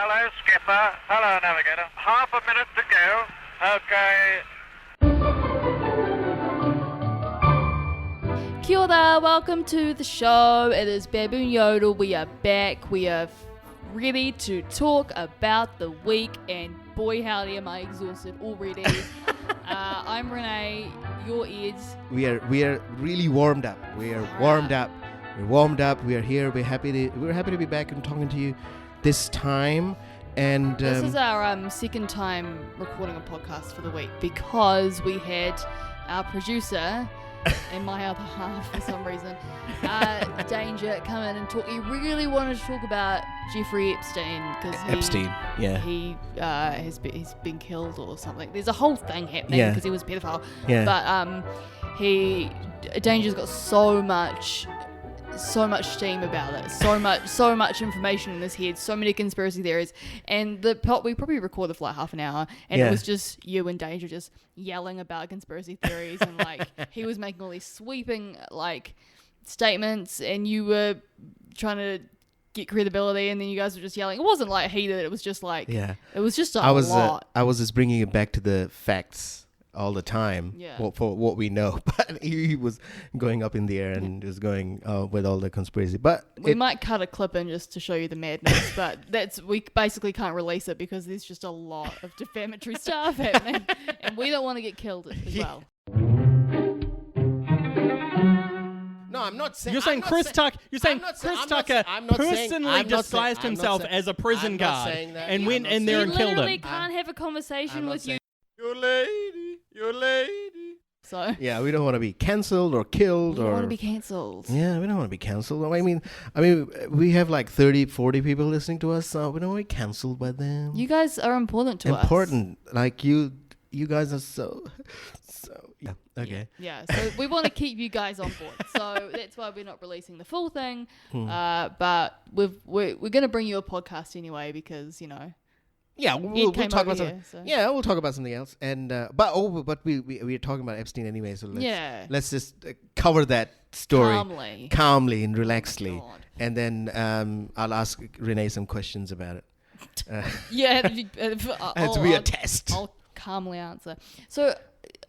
Hello, skipper. Hello, navigator. Half a minute to go. Okay. Kia ora, welcome to the show. It is Baboon Yodel. We are back. We are ready to talk about the week, and boy howdy am I exhausted already. I'm Renee, your ears. We are really warmed up. We are warmed up. We're warmed up. We are here. We're happy to be back and talking to you this time. And this is our second time recording a podcast for the week because we had our producer and my other half for some reason, Danger, come in and talk. He really wanted to talk about Jeffrey Epstein because he's been killed or something. There's a whole thing happening because he was a pedophile. Yeah. But Danger's got so much steam about it, so much information in his head, so many conspiracy theories, and we probably recorded for like half an hour, and it was just you and Danger just yelling about conspiracy theories, and like he was making all these sweeping like statements, and you were trying to get credibility, and then you guys were just yelling. It wasn't like heated, it was just like it was just a lot. I was just bringing it back to the facts all the time for what we know, but he was going up in the air and was going with all the conspiracy. But we might cut a clip in just to show you the madness, but we basically can't release it because there's just a lot of defamatory stuff happening, and we don't want to get killed as well. No, I'm not saying. You're saying Chris Tucker personally disguised himself as a prison guard and went in there and killed him. You literally can't have a conversation with you. Your lady. So yeah, we don't want to be cancelled or killed. We don't want to be cancelled. Yeah, we don't want to be cancelled. I mean, we have like 30, 40 people listening to us, so we don't want to be cancelled by them. You guys are important to us. Important, like you guys are so. Yeah. Okay. Yeah. So we want to keep you guys on board. So that's why we're not releasing the full thing. But we're going to bring you a podcast anyway because Yeah, we'll talk about something. So. Yeah, we'll talk about something else. And but we are talking about Epstein anyway, so let's just cover that story calmly and relaxedly, and then I'll ask Renee some questions about it. It's be a test. I'll calmly answer. So,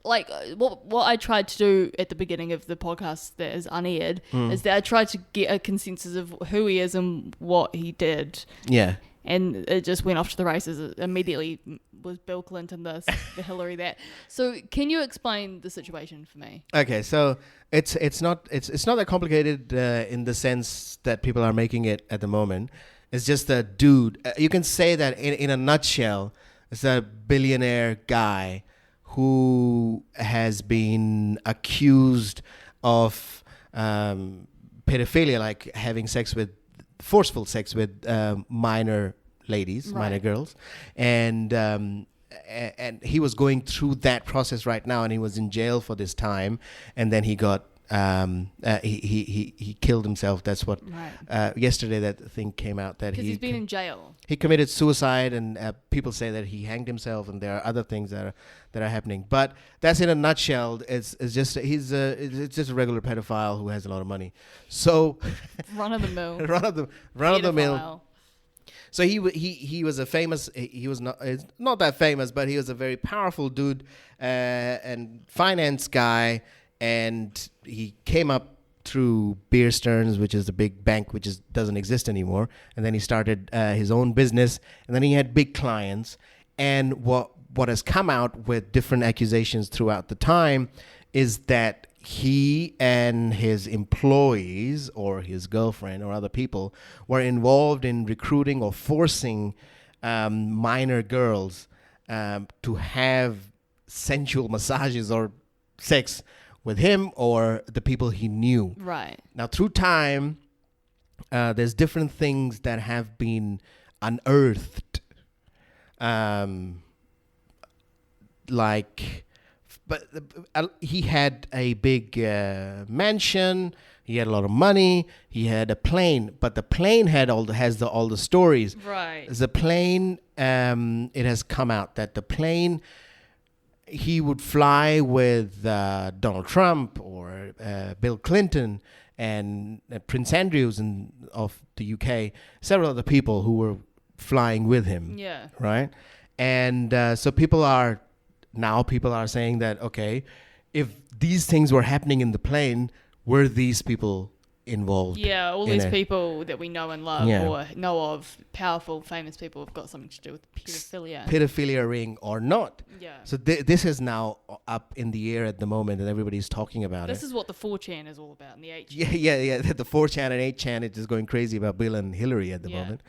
like, what I tried to do at the beginning of the podcast that is unaired is that I tried to get a consensus of who he is and what he did. Yeah. And it just went off to the races. It immediately was Bill Clinton this, the Hillary that. So can you explain the situation for me? Okay, so it's not that complicated in the sense that people are making it at the moment. It's just a dude. You can say that in a nutshell, it's a billionaire guy who has been accused of pedophilia, like having forceful sex with minor ladies, minor girls, and he was going through that process right now, and he was in jail for this time, and then he got he killed himself. That's what yesterday that thing came out that he's been in jail. He committed suicide, and people say that he hanged himself, and there are other things that are happening. But that's in a nutshell. It's just it's just a regular pedophile who has a lot of money. So run of the mill. run of the mill. So he was a famous. He was not that famous, but he was a very powerful dude and finance guy. And he came up through Bear Stearns, which is a big bank which doesn't exist anymore. And then he started his own business. And then he had big clients. And what has come out with different accusations throughout the time is that he and his employees or his girlfriend or other people were involved in recruiting or forcing minor girls to have sensual massages or sex with him or the people he knew. Right. Now, through time, there's different things that have been unearthed. He had a big mansion. He had a lot of money. He had a plane, but the plane has all the stories. Right. The plane. It has come out that the plane. He would fly with Donald Trump or Bill Clinton and Prince Andrews of the UK, several other people who were flying with him. Yeah. Right. And so people are saying that, okay, if these things were happening in the plane, were these people involved? Yeah, all these people that we know and love or know of, powerful, famous people, have got something to do with pedophilia ring or not. Yeah. So this is now up in the air at the moment, and everybody's talking about This is what the 4chan is all about, and the 8chan. Yeah. The 4chan and 8chan is just going crazy about Bill and Hillary at the moment.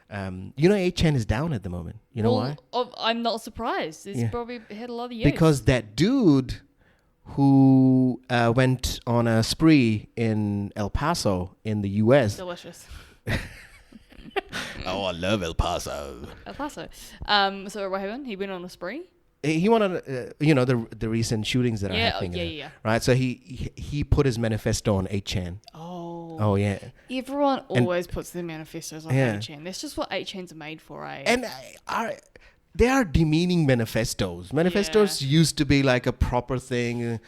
8chan is down at the moment. You know why? I'm not surprised. It's probably had a lot of years. Because that dude who went on a spree in El Paso in the U.S. Delicious. Oh, I love El Paso. El Paso. So what happened? He went on a spree? He went on, the recent shootings that are happening. Yeah. Right, so he put his manifesto on 8chan. Oh, yeah. Everyone always puts their manifestos on 8chan. That's just what 8chans are made for, eh? And they are demeaning manifestos. Manifestos used to be like a proper thing.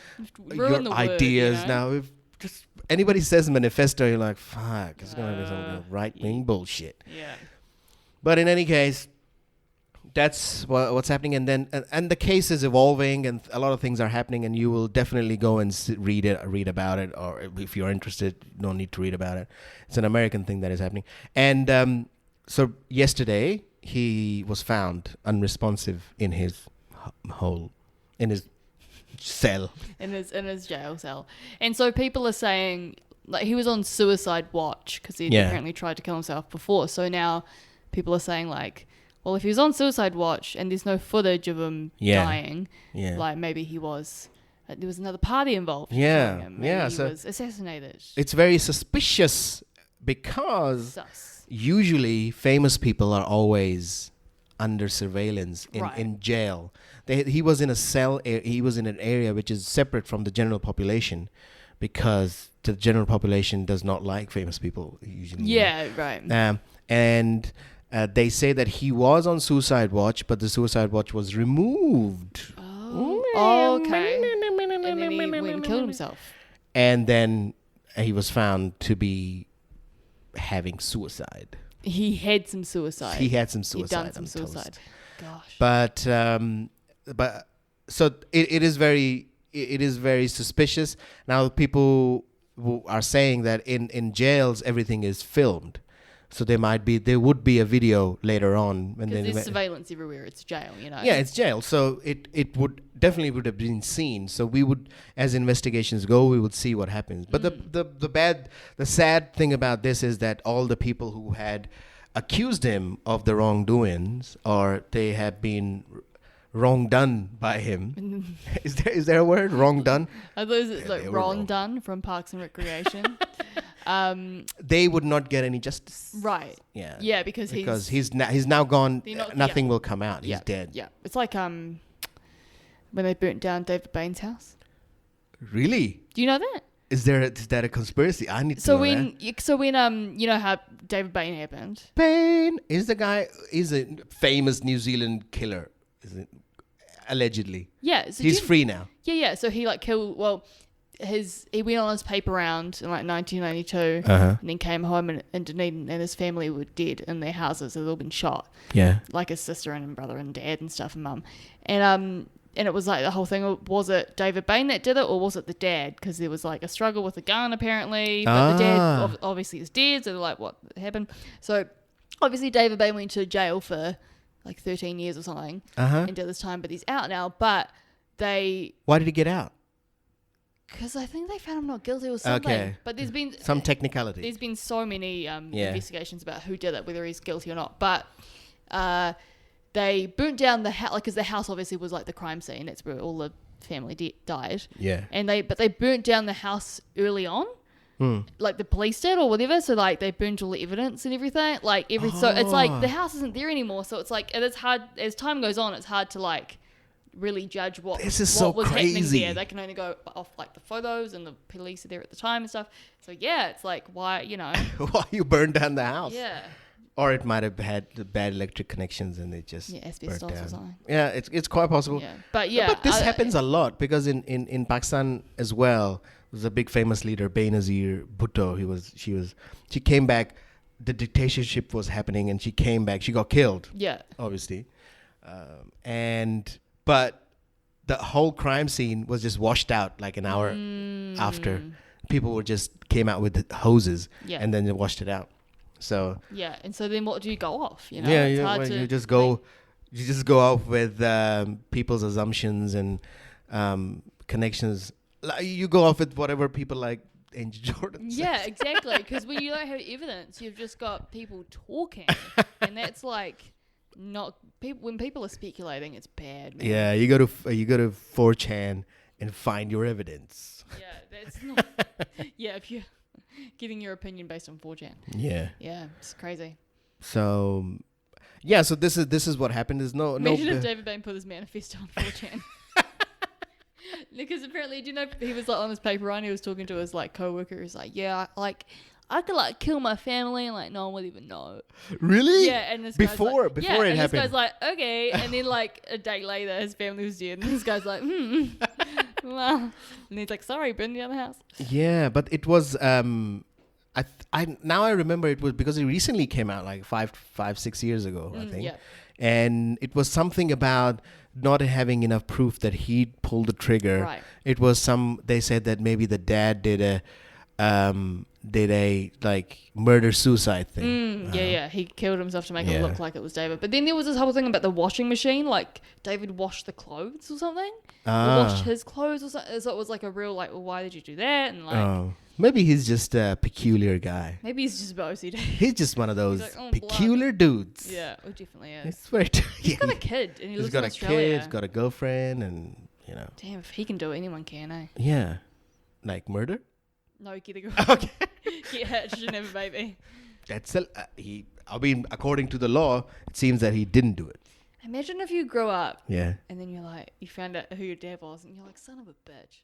Your ideas now. If just anybody says manifesto, you're like, fuck, it's gonna be some right-wing bullshit. Yeah. But in any case, that's what's happening, and then and the case is evolving, and a lot of things are happening, and you will definitely go and read about it, or if you're interested, no need to read about it. It's an American thing that is happening, and so yesterday he was found unresponsive in his cell, in his jail cell, and so people are saying like he was on suicide watch because he apparently tried to kill himself before. So now people are saying like, well, if he was on suicide watch and there's no footage of him dying, like maybe he was, there was another party involved. Maybe he was assassinated. It's very suspicious because usually famous people are always under surveillance in jail. He was in a cell. He was in an area which is separate from the general population because the general population does not like famous people usually. Yeah, right. And they say that he was on suicide watch, but the suicide watch was removed. Oh, okay. And then he went and killed himself. And then he was found to be having suicide. He had some suicide. He'd done some suicide. Gosh. But so it is very suspicious. Now people are saying that in jails everything is filmed. So there would be a video later on. Because there's surveillance everywhere. It's jail, you know. Yeah, it's jail. So it would have been seen. So we would, as investigations go, we would see what happens. But the sad thing about this is that all the people who had accused him of the wrongdoings, or they have been wrong done by him. Is there a word? Wrong done? Are those like Ron Dunn from Parks and Recreation? They would not get any justice. Right. Yeah. Yeah, because he's now gone. Nothing will come out. He's dead. Yeah. It's like when they burnt down David Bain's house. Really? Do you know that? Is that a conspiracy? I need to know that. So when you know how David Bain happened? Bain is a famous New Zealand killer, isn't it? Allegedly. Yeah. So he's free now. Yeah. So he killed. Well, he went on his paper round in 1992, and then came home in Dunedin, and his family were dead in their houses. They'd all been shot. Yeah. Like his sister and brother and dad and stuff and mum, and it was like the whole thing. Was it David Bain that did it, or was it the dad? Because there was like a struggle with the gun apparently, but the dad obviously is dead. So they're like, what happened? So obviously David Bain went to jail for like 13 years or something into this time, but he's out now. But why did he get out? Because I think they found him not guilty or something. Okay. But there's been some technicality. There's been so many investigations about who did it, whether he's guilty or not. But they burnt down the house, because the house obviously was like the crime scene. That's where all the family died. Yeah. But they burnt down the house early on, like the police did or whatever. So like they burnt all the evidence and everything. So it's like the house isn't there anymore. So it's like, and it's hard as time goes on. It's hard to really judge what was happening there. They can only go off like the photos, and the police are there at the time and stuff. So yeah, it's like, why, why you burned down the house? Yeah. Or it might have had the bad electric connections and it just asbestos burnt down. Or something. Yeah, it's quite possible. Yeah. But this happens a lot, because in Pakistan as well, there's a big famous leader, Benazir Bhutto. She came back the dictatorship was happening, and she came back. She got killed. Yeah. Obviously, but the whole crime scene was just washed out like an hour after. People were just came out with hoses, and then they washed it out. So yeah, and so then what do you go off? You know, it's hard to, you just go off with people's assumptions and connections. You go off with whatever people like. Angel Jordan says. Yeah, exactly. Because when you don't have evidence, you've just got people talking, and that's like not people. When people are speculating, it's bad. Man. Yeah, you go to 4chan and find your evidence. Yeah, that's not. Yeah, if you're getting your opinion based on 4chan. Yeah. Yeah, it's crazy. So, yeah. So this is what happened. There's Imagine if David Bain put his manifesto on 4chan. Because apparently, do you know, he was like on his paper run, he was talking to his like co-worker. He's like, yeah, like I could like kill my family and like no one would even know. Really? Yeah, and this before guy's like, it happened. This guy's like, okay, and then like a day later, his family was dead, and this guy's like, well, and he's like, sorry, burn down the house. Yeah, but it was I remember it was because it recently came out like 5-6 years ago, I think. Yeah. And it was something about not having enough proof that he pulled the trigger. Right. It was they said that maybe the dad did a like murder suicide thing. Yeah. He killed himself to make it look like it was David. But then there was this whole thing about the washing machine, like David washed the clothes or something. Or washed his clothes or something. So it was like a real like, well, why did you do that? And like, maybe he's just a peculiar guy. maybe he's just a bit OCD. He's just one of those like, peculiar dudes. Yeah, it definitely is. It's very He's got a kid and he lives in Australia. He's got a girlfriend, and you know. Damn, if he can do it, anyone can, eh? Yeah, like murder. No, get a girlfriend. Okay. Get hitched and have a baby. That's I mean, according to the law, it seems that he didn't do it. Imagine if you grew up. Yeah. And then you're like, you found out who your dad was, and you're like, son of a bitch.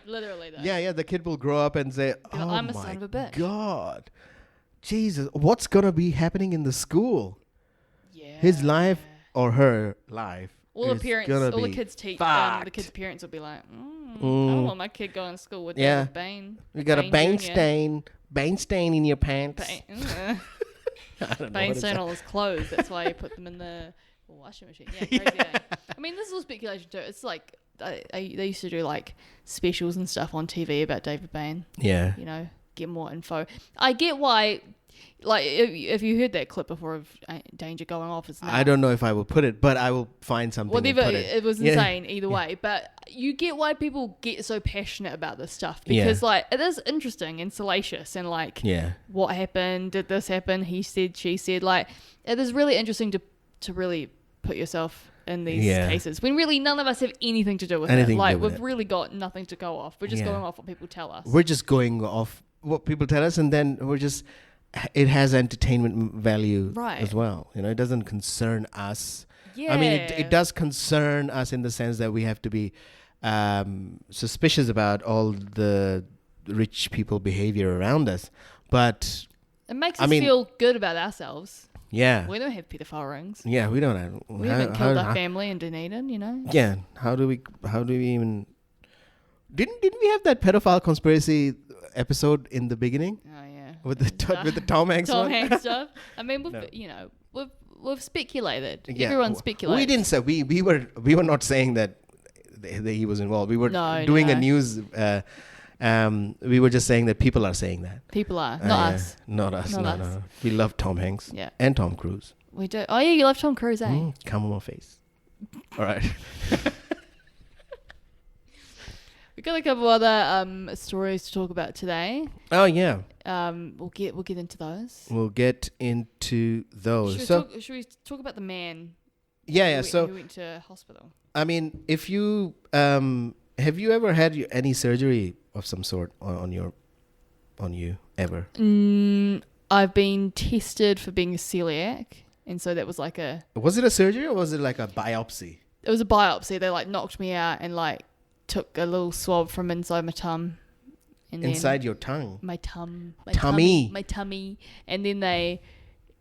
Literally, though. Yeah. The kid will grow up and say, "Oh I'm a my son of a bitch. God, Jesus, what's gonna be happening in the school? Yeah. His life or her life." All the parents, all the kids teach, the kids' parents will be like, I don't want my kid going to school with David Bain. You got a Bain stain in your pants. Bain stain all his clothes. That's why he put them in the washing machine. Yeah, crazy. Yeah. I mean, this is all speculation too. It's like they used to do like specials and stuff on TV about David Bain. Yeah. You know, get more info. I get why. Like, if you heard that clip before of Danger going off, it's now. I don't know if I will put it, but I will find something. Whatever, and put it was insane either way. But you get why people get so passionate about this stuff because, like, it is interesting and salacious and, like, what happened? Did this happen? He said, she said. Like, it is really interesting to really put yourself in these cases when really none of us have anything to do with it. Like, we've really got nothing to go off. We're just going off what people tell us. We're just going off what people tell us, and then we're just. It has entertainment value as well. You know, it doesn't concern us. Yeah. I mean, it does concern us in the sense that we have to be suspicious about all the rich people behavior around us. But it makes us feel good about ourselves. Yeah. We don't have pedophile rings. Yeah, we don't have. We haven't killed our family in Dunedin, you know? Yeah. How do we even... Didn't we have that pedophile conspiracy episode in the beginning? Oh, yeah. With the Tom Hanks one? Tom Hanks stuff. I mean, we've speculated. Yeah. Everyone speculated. We didn't say we were not saying that he was involved. We were doing a news. We were just saying that people are saying that. People are not us. Not us. No. We love Tom Hanks. Yeah. And Tom Cruise. We do. Oh yeah, you love Tom Cruise, eh? Come on my face. All right. We've got a couple other stories to talk about today. Oh yeah. We'll get into those. We'll get into those. Should we talk about the man? Yeah. Who went to hospital? I mean, if you have you ever had any surgery of some sort on you ever? I've been tested for being a celiac, and so that was like a. Was it a surgery or was it like a biopsy? It was a biopsy. They like knocked me out and like took a little swab from inside my tum. And inside your tongue? My tummy. My tummy. And then they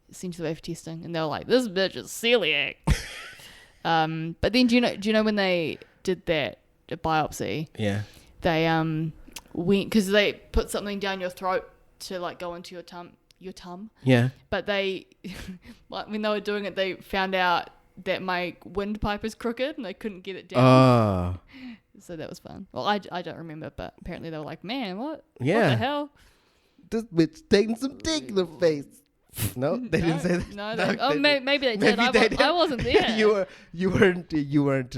sent to the way for testing, and they were like, "This bitch is celiac." But then do you know when they did that biopsy? Yeah. They went because they put something down your throat to like go into your your tum. Yeah. But they, like when they were doing it, they found out that my windpipe is crooked and they couldn't get it down. So that was fun. Well, I don't remember, but apparently they were like, man, what? Yeah. What the hell? This bitch taking some dick in the face. No, they didn't say that. No, maybe they did. I wasn't there. you weren't. You weren't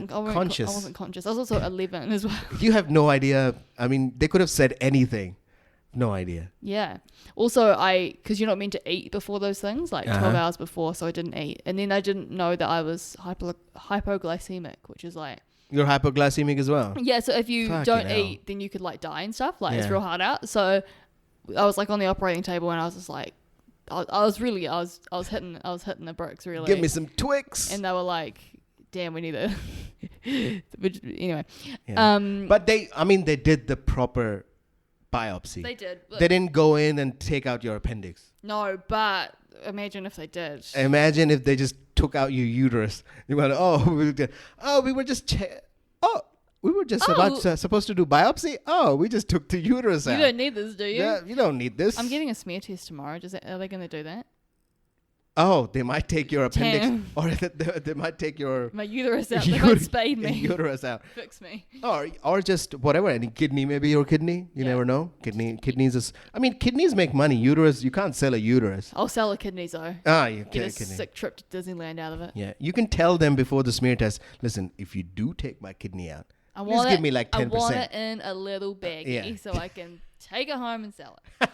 conscious. I wasn't conscious. I was also 11 as well. You have no idea. I mean, they could have said anything. No idea. Yeah. Also, because you're not meant to eat before those things, like 12 hours before, so I didn't eat. And then I didn't know that I was hypoglycemic, which is like... You're hypoglycemic as well? Yeah, so if you don't eat, then you could like die and stuff. Like it's real hard out. So I was like on the operating table and I was just like, I was hitting the bricks really. Give me some Twix. And they were like, damn, we need it. Anyway. Yeah. But they did the proper biopsy. They did. They didn't go in and take out your appendix. No, but imagine if they did. Imagine if they just took out your uterus. You went, we were just supposed to do biopsy. Oh, we just took the uterus out. You don't need this, do you? Yeah, you don't need this. I'm getting a smear test tomorrow. Are they going to do that? Oh, they might take your appendix, Damn. or they might take my uterus out. They might spade me. Uterus out. Fix me. Or just whatever. Any kidney, maybe your kidney. You never know. Kidneys make money. Uterus, you can't sell a uterus. I'll sell a kidney though. You get a sick trip to Disneyland out of it. Yeah, you can tell them before the smear test. Listen, if you do take my kidney out, please give me like 10%. I want it in a little baggie so I can take it home and sell it.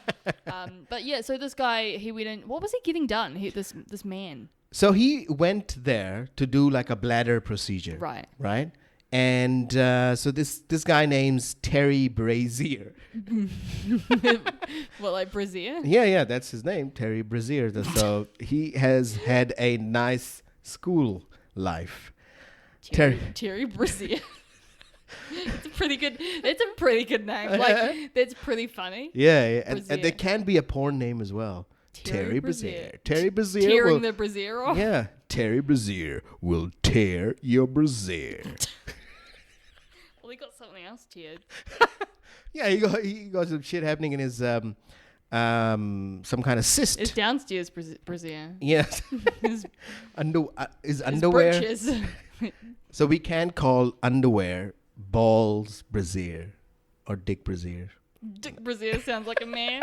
But yeah, so this guy, he went in. What was he getting done? This man. So he went there to do like a bladder procedure. Right. Right. And so this guy name's Terry Brazier. What, like Brazier? Yeah, that's his name, Terry Brazier. So he has had a nice school life. Terry Brazier. It's a pretty good name. Like, that's pretty funny. Yeah. And there can be a porn name as well. Terry Brazier. Terry Brazier. Tearing the brassiere off? Yeah. Terry Brazier will tear your brassiere. Well, he got something else teared. Yeah, he got some shit happening in his some kind of cyst. His downstairs brassiere. Yes. His underwear. Britches. So we can call underwear balls brassiere or dick brassiere. Dick Brazier sounds like a man.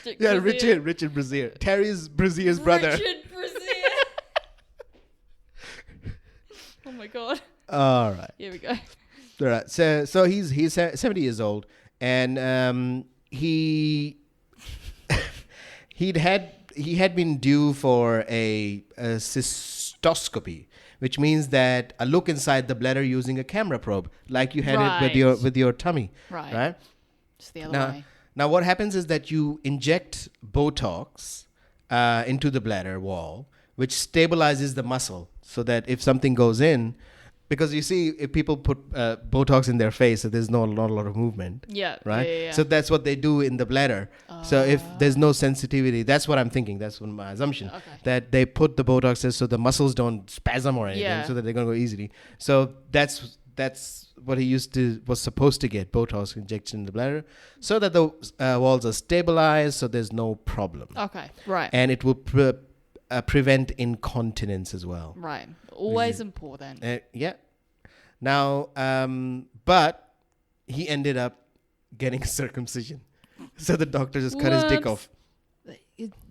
Dick Yeah, Brazier. Richard Brazier. Terry's Brazier's brother. Richard Brazier. Oh my god. All right. Here we go. All right. So he's 70 years old, and he had been due for a cystoscopy, which means that a look inside the bladder using a camera probe, like you had it with your tummy. Right. Just the other way. Now, what happens is that you inject Botox into the bladder wall, which stabilizes the muscle, so that if something goes in, because you see, if people put Botox in their face, so there's not a lot of movement. Yeah. Right? Yeah. So that's what they do in the bladder. So if there's no sensitivity, that's what I'm thinking. That's my assumption. Okay. That they put the Botox in so the muscles don't spasm or anything, so that they're going to go easily. So that's what he was supposed to get, Botox injection in the bladder, so that the walls are stabilized, so there's no problem. Okay, right. And it will prevent incontinence as well. Right. Always important. Yeah. Now, but he ended up getting circumcision. So the doctor just cut his dick off.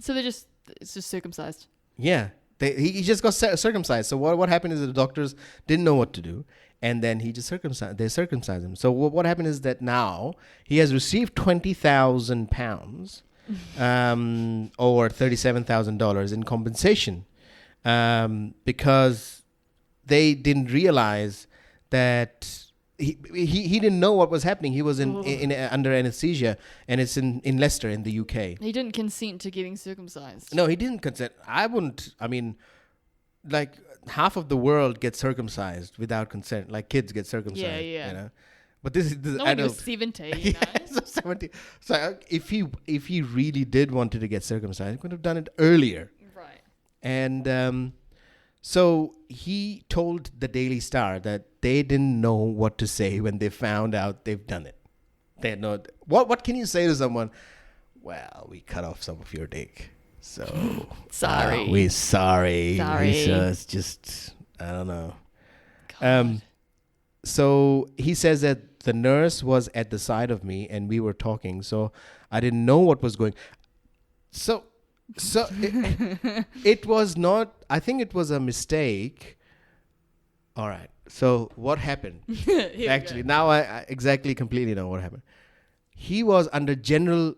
So it's just circumcised. Yeah. He just got circumcised. So what happened is the doctors didn't know what to do. And then they circumcised him. So what happened is that now he has received £20,000 or $37,000 in compensation because they didn't realize that he didn't know what was happening. He was in under anesthesia, and it's in Leicester in the UK. He didn't consent to getting circumcised. No, he didn't consent. I wouldn't. I mean, like half of the world gets circumcised without consent. Like kids get circumcised. Yeah. You know? But this is the when he adult. was 70, you know? So 70. So if he really did wanted to get circumcised, he could have done it earlier. Right. And so he told the Daily Star that they didn't know what to say when they found out they've done it. They're not. What can you say to someone? Well, we cut off some of your dick. So Sorry. We're sorry. Sorry. It's just, I don't know. God. So he says that the nurse was at the side of me and we were talking. So I didn't know what was going. So it was not, I think it was a mistake. All right. So what happened? Actually, now I exactly completely know what happened. He was under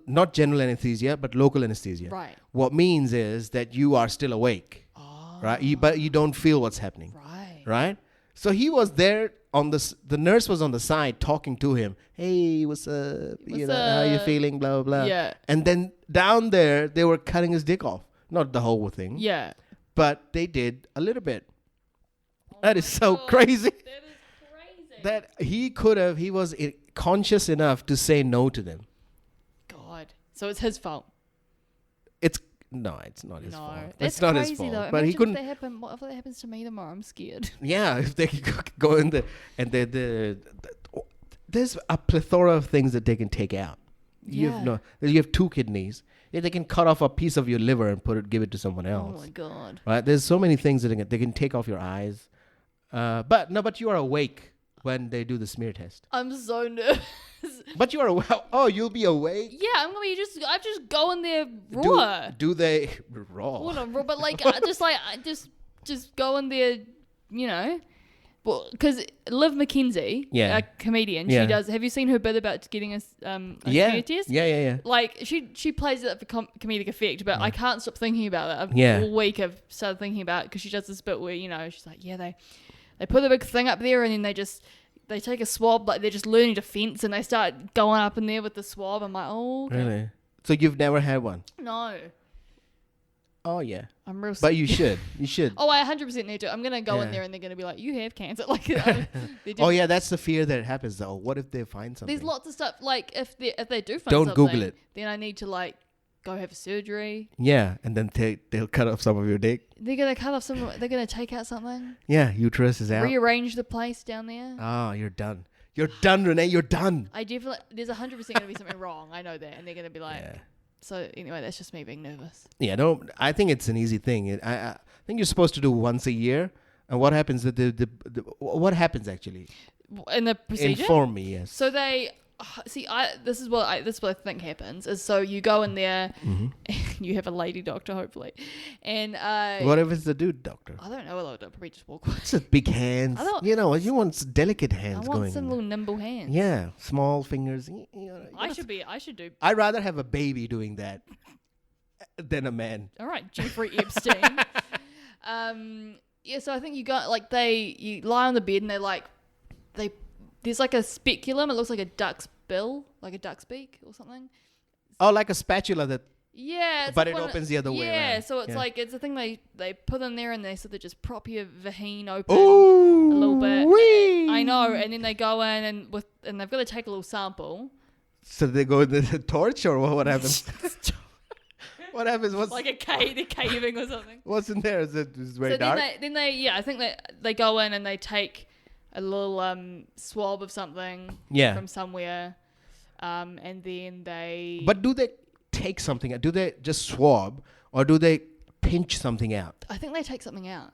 not general anesthesia, but local anesthesia. Right. What means is that you are still awake. Oh. Right? But you don't feel what's happening. Right. Right? So he was there the nurse was on the side talking to him. Hey, what's up? How you feeling? Blah, blah, blah. Yeah. And then down there, they were cutting his dick off. Not the whole thing. Yeah. But they did a little bit. That is so crazy. That is crazy. That he was conscious enough to say no to them. God. So it's his fault. It's not his fault. That's It's not crazy his fault. though. But he couldn't. What if that happens to me tomorrow? I'm scared. Yeah, if they go in there and there's a plethora of things that they can take out. You have 2 kidneys. They can cut off a piece of your liver and give it to someone else. Oh my God. Right? There's so many things that they can take off your eyes. But you are awake when they do the smear test. I'm so nervous. But you are you'll be awake. Yeah, I'm gonna be I just go in there raw. Do they raw? Well, not raw, but like just go in there, you know. Well, because Liv McKenzie, a comedian, she does. Have you seen her bit about getting a smear test? Yeah. Like she plays it for comedic effect, but I can't stop thinking about it. All week I've started thinking about it because she does this bit where she's like, they put the big thing up there and then they take a swab, like they're just learning to fence and they start going up in there with the swab. I'm like, oh, okay. Really? So you've never had one? No. Oh yeah. I'm real. But you should. You should. Oh, I 100% need to. I'm gonna go in there and they're gonna be like, "You have cancer." Like, oh yeah, that's the fear that happens though. What if they find something? There's lots of stuff. Like if they do find don't something, Google it. Then I need to like go have surgery. Yeah, and then they'll cut off some of your dick. They're gonna cut off some. They're gonna take out something. Yeah, uterus is out. Rearrange the place down there. Oh, you're done. You're done, Renee. You're done. I definitely. There's 100% gonna be something wrong. I know that, and they're gonna be like. Yeah. So anyway, that's just me being nervous. Yeah, no, I think it's an easy thing. I think you're supposed to do once a year. And what happens? What happens actually? In the procedure? Inform me. Yes. So they this is what I think happens is so you go in there, and you have a lady doctor hopefully, and what if it's a dude doctor? I don't know. I'll probably just walk away. It's a big hands. You want delicate hands. I want some little nimble hands. Yeah, small fingers. I should do. I'd rather have a baby doing that than a man. All right, Jeffrey Epstein. So I think you lie on the bed and there's like a speculum. It looks like a duck's bill, like a duck's beak or something. Oh, like a spatula that. Yeah. But it opens the other way around. Yeah, so it's like, it's a thing they put in there and they sort of just prop your vagine open a little bit. Wee. I know. And then they go in and they've got to take a little sample. So they go in the torch or what happens? What happens? What's like they're caving or something. What's in there? Is it very dark? Then I think they go in and they take a little swab of something from somewhere, and then they. But do they take something out? Do they just swab or do they pinch something out? I think they take something out.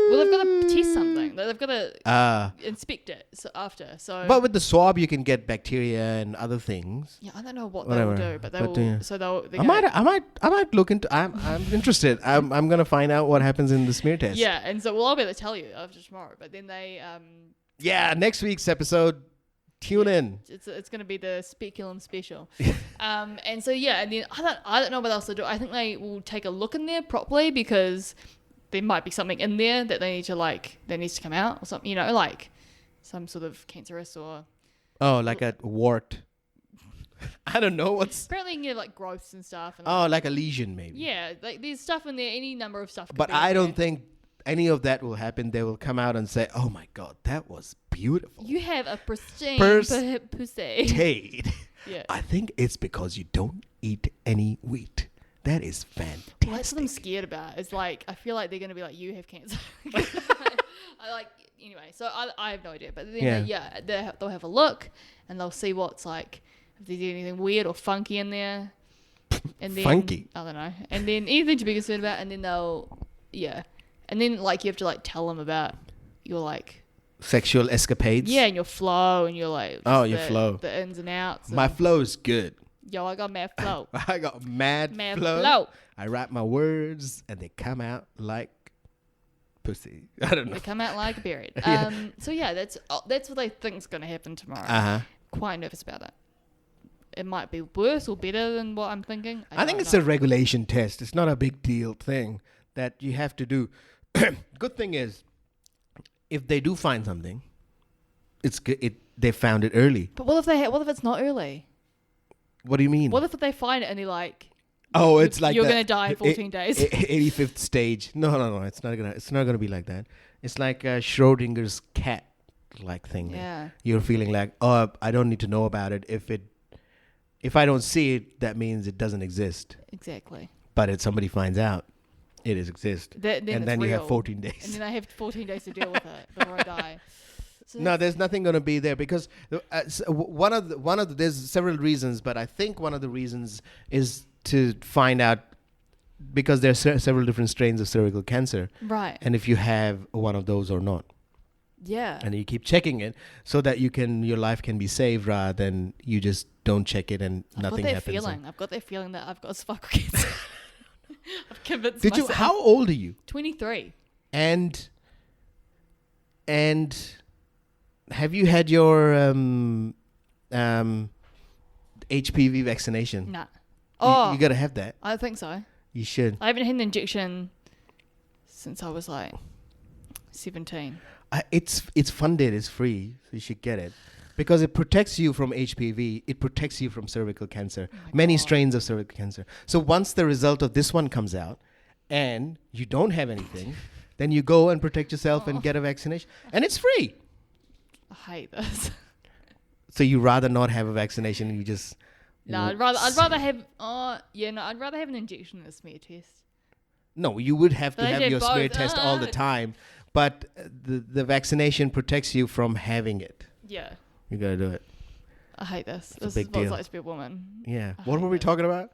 Well, they've got to test something. They've got to inspect it after. But with the swab, you can get bacteria and other things. Yeah, I don't know what they will do, but they will. Yeah. So they'll. I might look into. I'm interested. I'm gonna find out what happens in the smear test. Yeah, and so I'll be able to tell you after tomorrow. But then they. Yeah, next week's episode. Tune in. It's going to be the speculum special. And so and then I don't know what else to do. I think they will take a look in there properly because. There might be something in there that they needs to come out or something, like some sort of cancerous or... Oh, like a wart. I don't know what's... Apparently you can get like growths and stuff. And like a lesion maybe. Yeah, like there's stuff in there, any number of stuff. But I don't think any of that will happen. They will come out and say, oh my God, that was beautiful. You have a pristine pussy. Tate. Yeah. I think it's because you don't eat any wheat. That is fantastic. Well, that's what I'm scared about. It's like, I feel like they're going to be like, you have cancer. anyway, so I have no idea. But then they'll have a look and they'll see what's like, if there's anything weird or funky in there. And then, funky? I don't know. And then anything to be concerned about. And then and then like you have to like tell them about your like sexual escapades. Yeah, and your flow and your like your flow, the ins and outs. My flow is good. Yo, I got mad flow. I got mad flow. I write my words and they come out like pussy. I don't know. They come out like a period. So yeah, that's what I think's gonna happen tomorrow. Quite nervous about it. It might be worse or better than what I'm thinking. I think it's a regulation test. It's not a big deal thing that you have to do. Good thing is, if they do find something, it's good. They found it early. But what if it's not early? What do you mean? What if they find it and they're like, oh, it's like you're gonna die in 14 days. 85th stage. No. It's not gonna be like that. It's like Schrodinger's cat like thing. Yeah. You're feeling like, oh, I don't need to know about it. If I don't see it, that means it doesn't exist. Exactly. But if somebody finds out, it exists. Then you have 14 days. And then I have 14 days to deal with it before I die. So no, there's nothing going to be there because there's several reasons, but I think one of the reasons is to find out because there's several different strains of cervical cancer. Right. And if you have one of those or not. Yeah. And you keep checking it so that your life can be saved rather than you just don't check it and nothing happens. I've got that feeling that I've got cervical cancer. I've convinced myself. How old are you? 23. And have you had your HPV vaccination? Nah. You got to have that. I think so. You should. I haven't had an injection since I was like 17. It's funded. It's free. So you should get it. Because it protects you from HPV. It protects you from cervical cancer. Many strains of cervical cancer. So once the result of this one comes out and you don't have anything, then you go and protect yourself and get a vaccination. And it's free. I hate this. So you rather not have a vaccination and you just... No, I'd rather have... I'd rather have an injection than a smear test. No, you would have to have your both. smear test all the time. But the vaccination protects you from having it. Yeah. You got to do it. I hate this. It's this a is big what it's deal. like to be a woman. Yeah. What were we talking about?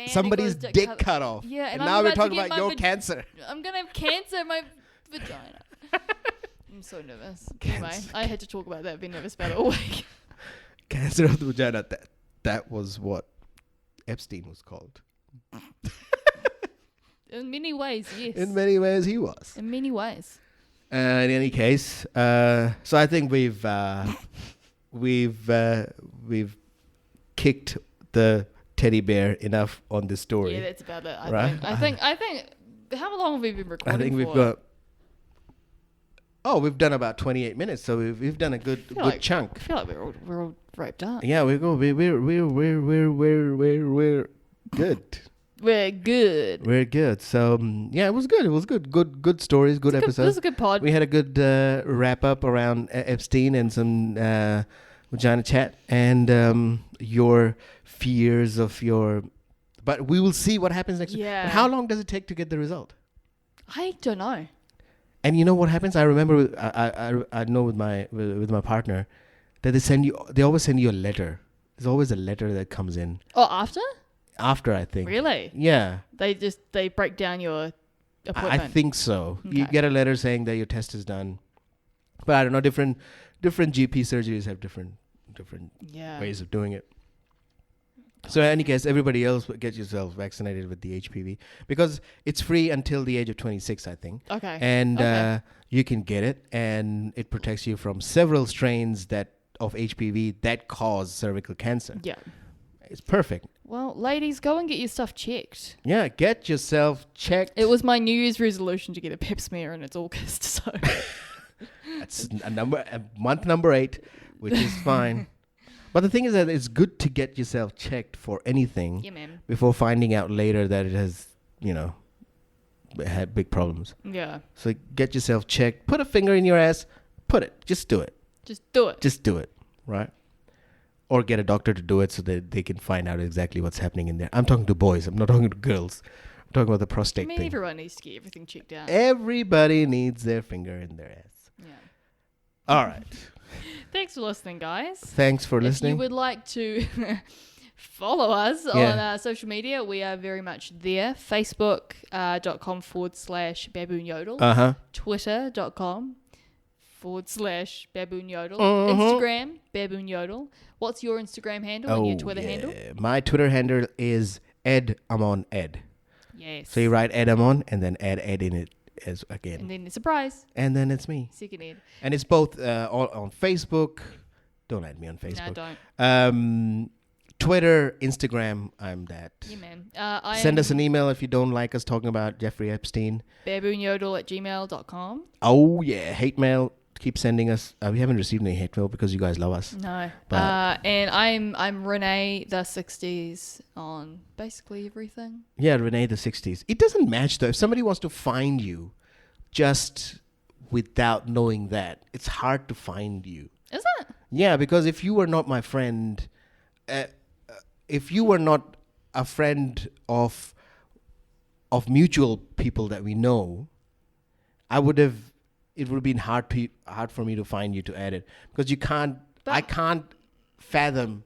Somebody's dick cut off. Yeah. And now we're talking about your cancer. I'm going to have cancer in my vagina. I'm so nervous. Anyway, I had to talk about that. I've been nervous about it all week. Cancer of the vagina. That was what Epstein was called. In many ways, yes. In many ways, he was. In many ways. In any case, so I think we've kicked the teddy bear enough on this story. Yeah, that's about it. I think. How long have we been recording? I think we've got. Oh, we've done about 28 minutes, so we've done a good chunk. I feel like we're all wrapped up. Yeah, we're good. We're good. We're good. So it was good. It was good. Good stories. Good episodes. It was a good pod. We had a good wrap up around Epstein and some vagina chat and your fears of your. But we will see what happens next week. Yeah. And how long does it take to get the result? I don't know. And you know what happens? I remember. I know with my partner that they always send you a letter. There's always a letter that comes in. Oh, after? After, I think. Really? Yeah. They break down your appointment. I think so. Okay. You get a letter saying that your test is done. But I don't know, different GP surgeries have different ways of doing it. So in any case, everybody else get yourself vaccinated with the HPV because it's free until the age of 26, I think. Okay. And you can get it, and it protects you from several strains of HPV that cause cervical cancer. Yeah. It's perfect. Well, ladies, go and get your stuff checked. Yeah, get yourself checked. It was my New Year's resolution to get a pap smear, and it's August, so... That's month number 8, which is fine. But the thing is that it's good to get yourself checked for anything before finding out later that it has, had big problems. Yeah. So get yourself checked. Put a finger in your ass. Put it. Just do it. Just do it. Just do it. Right? Or get a doctor to do it so that they can find out exactly what's happening in there. I'm talking to boys. I'm not talking to girls. I'm talking about the prostate thing. Everyone needs to get everything checked out. Everybody needs their finger in their ass. Yeah. All right. Thanks for listening, guys. Thanks for listening. If you would like to follow us on social media, we are very much there. Facebook.com/baboon yodel. Twitter.com/baboon yodel. Instagram, baboon yodel. What's your Instagram handle and your Twitter handle? My Twitter handle is @amon_ed. Yes. So you write @amon and then add Ed in it as again. And then a surprise. And then it's me. Second Ed. And it's both on Facebook. Don't add me on Facebook. No, don't. Twitter, Instagram, I'm that. Yeah, man. Send us an email if you don't like us talking about Jeffrey Epstein. baboonyodel@gmail.com. Oh, yeah. Hate mail. Keep sending us. We haven't received any hate mail because you guys love us. No. But and I'm Renee the 60s on basically everything. Yeah, Renee the 60s. It doesn't match though. If somebody wants to find you just without knowing that, it's hard to find you. Is it? Yeah, because if you were not my friend, if you were not a friend of mutual people that we know, it would have been hard for me to find you to add it because I can't fathom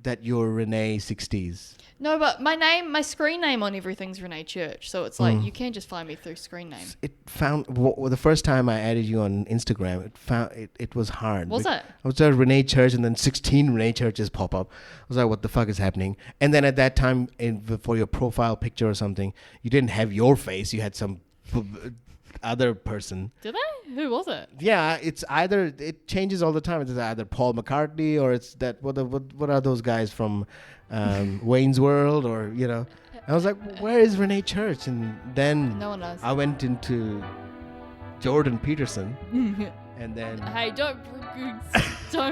that you're Renee 60s. No, but my screen name on everything's Renee Church, so it's like you can just find me through screen name. The first time I added you on Instagram, it was hard. Was it? I was at Renee Church, and then 16 Renee Churches pop up. I was like, what the fuck is happening? And then at that time, for your profile picture or something, you didn't have your face. You had some other person. Did they? Who was it? Yeah, it changes all the time. It's either Paul McCartney or it's that what are those guys from Wayne's World or I was like, where is Renee Church? And then no one knows. I went into Jordan Peterson and then hey, don't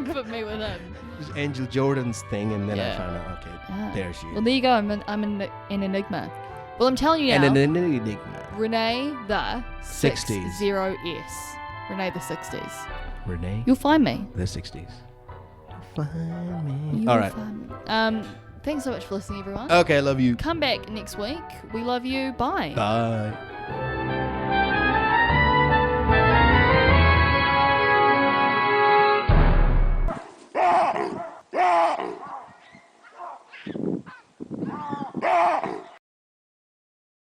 put me with him. It was Angel Jordan's thing, and then I found out there she is. Well, there you go. I'm an enigma. Well, I'm telling you now. And an enigma. Renee the 60s. 60s. Renee the 60s. Renee? You'll find me. The 60s. You'll find me. All right. Thanks so much for listening, everyone. Okay, I love you. Come back next week. We love you. Bye. Bye.